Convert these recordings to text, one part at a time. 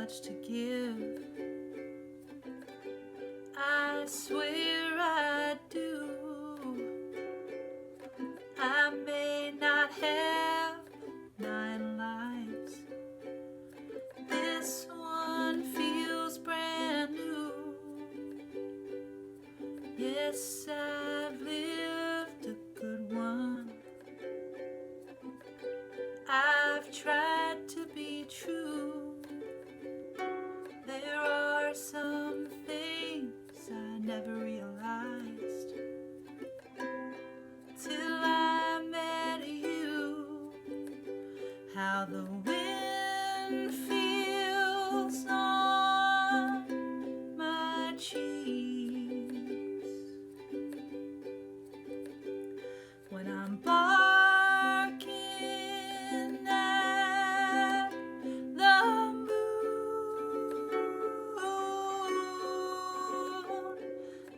much to give. I swear I do. I may not have 9 lives. This one feels brand new. Yes, I've lived a good one. I've tried to be true. There are some things I never realized till I met you. How the wind feels on my cheeks when I'm barking at the moon.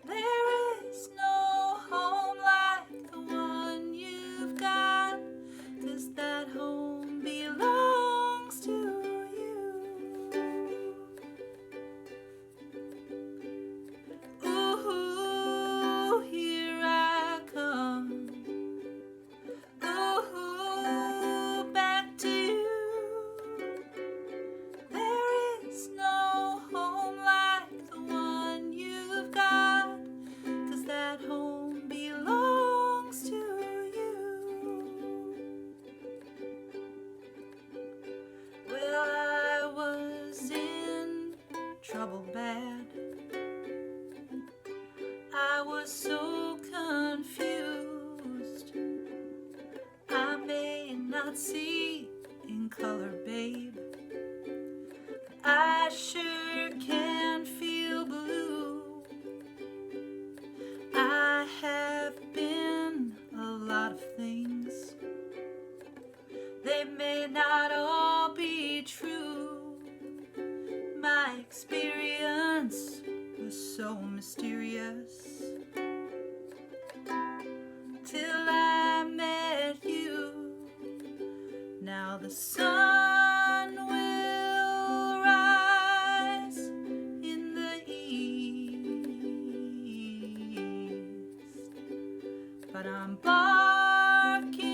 There is no home like the one you've got, 'cause that home belongs to you. Ooh, here I come. Ooh, back to you. There is no home like the one you've got, 'cause that home belongs to you. Well, I was in trouble bad. I was so confused. I may not see in color, babe, but I sure can feel blue. I have been a lot of things. They may not all be true. My experience was so mysterious till I met you. Now the sun will rise in the east, but I'm barking